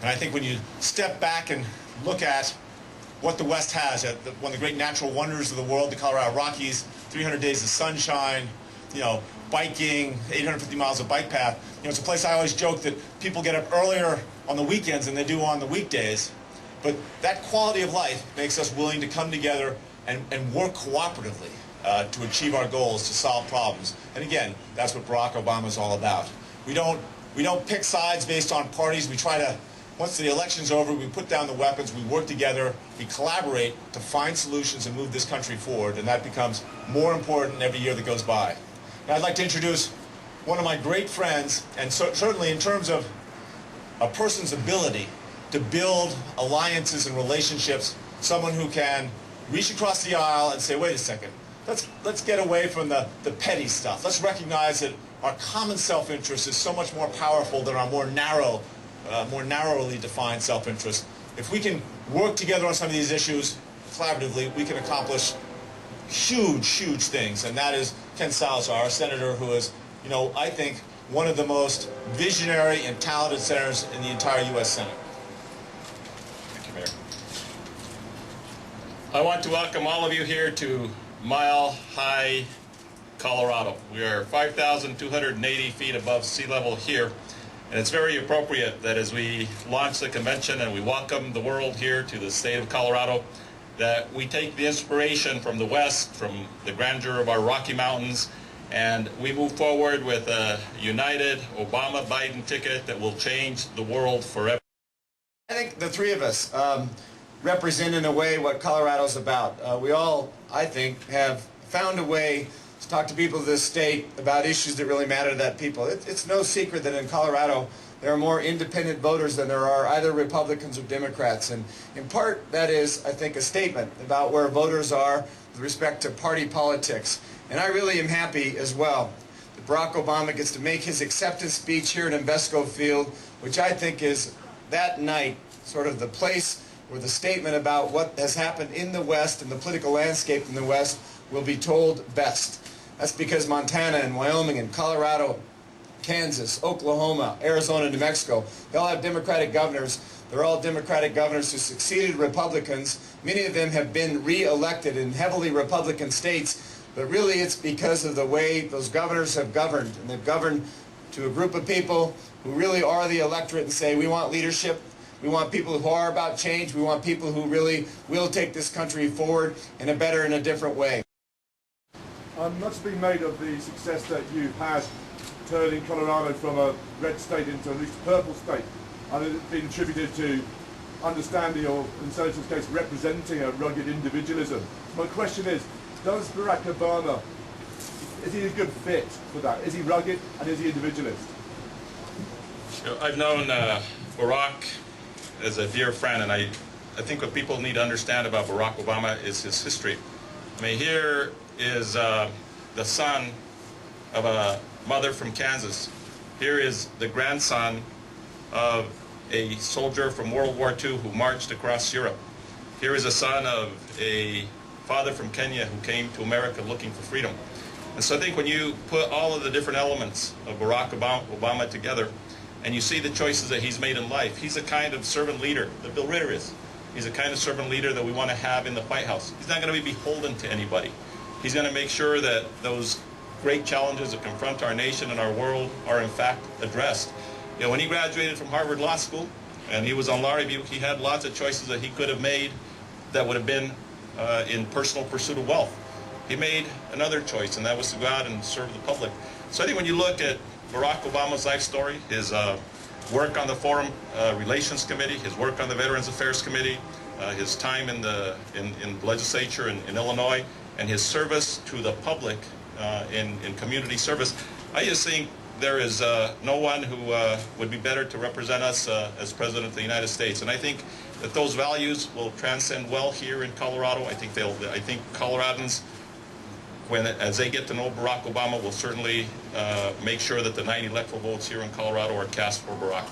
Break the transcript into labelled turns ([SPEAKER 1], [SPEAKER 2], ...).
[SPEAKER 1] And I think when you step back and look at what the West has, one of the great natural wonders of the world, the Colorado Rockies, 300 days of sunshine, biking, 850 miles of bike path. It's a place I always joke that people get up earlier on the weekends than they do on the weekdays. But that quality of life makes us willing to come together and work cooperatively to achieve our goals, to solve problems. And again, that's what Barack Obama is all about. We don't pick sides based on parties. We try to, once the election's over, we put down the weapons, we work together, we collaborate to find solutions and move this country forward, and that becomes more important every year that goes by. Now I'd like to introduce one of my great friends, and certainly in terms of a person's ability to build alliances and relationships, someone who can reach across the aisle and say, wait a second, let's get away from the petty stuff. Let's recognize that our common self-interest is so much more powerful than our more narrowly defined self-interest. If we can work together on some of these issues collaboratively, we can accomplish huge, huge things. And that is Ken Salazar, a senator who is, I think, one of the most visionary and talented senators in the entire U.S. Senate. Thank you, Mayor.
[SPEAKER 2] I want to welcome all of you here to Mile High, Colorado. We are 5,280 feet above sea level here. And it's very appropriate that as we launch the convention and we welcome the world here to the state of Colorado, that we take the inspiration from the West, from the grandeur of our Rocky Mountains, and we move forward with a united Obama-Biden ticket that will change the world forever.
[SPEAKER 3] I think the three of us represent in a way what Colorado's about. We all, I think, have found a way to talk to people of this state about issues that really matter to that people. It's no secret that in Colorado there are more independent voters than there are either Republicans or Democrats. And in part that is, I think, a statement about where voters are with respect to party politics. And I really am happy as well that Barack Obama gets to make his acceptance speech here at Invesco Field, which I think is that night sort of the place where the statement about what has happened in the West and the political landscape in the West will be told best. That's because Montana and Wyoming and Colorado, Kansas, Oklahoma, Arizona, New Mexico, they all have Democratic governors. They're all Democratic governors who succeeded Republicans. Many of them have been re-elected in heavily Republican states, but really it's because of the way those governors have governed. And they've governed to a group of people who really are the electorate and say, we want leadership. We want people who are about change. We want people who really will take this country forward in a better and a different way.
[SPEAKER 4] Much has been made of the success that you've had turning Colorado from a red state into at least a purple state. And it's been attributed to understanding, or in Senator's case, representing a rugged individualism. My question is, does Barack Obama, is he a good fit for that? Is he rugged and is he individualist?
[SPEAKER 2] I've known Barack as a dear friend, and I think what people need to understand about Barack Obama is his history. I mean, here is the son of a mother from Kansas. Here is the grandson of a soldier from World War II who marched across Europe. Here is a son of a father from Kenya who came to America looking for freedom. And so I think when you put all of the different elements of Barack Obama together, and you see the choices that he's made in life, he's a kind of servant leader that Bill Ritter is. He's a kind of servant leader that we want to have in the White House. He's not going to be beholden to anybody. He's going to make sure that those great challenges that confront our nation and our world are in fact addressed. When he graduated from Harvard Law School and he was on law review, he had lots of choices that he could have made that would have been in personal pursuit of wealth. He made another choice, and that was to go out and serve the public. So I think when you look at Barack Obama's life story, his work on the Foreign Relations Committee, his work on the Veterans Affairs Committee, his time in the legislature in Illinois, and his service to the public in community service, I just think there is no one who would be better to represent us as President of the United States. And I think that those values will transcend well here in Colorado. I think Coloradans, as they get to know Barack Obama, will certainly make sure that the 9 electoral votes here in Colorado are cast for Barack.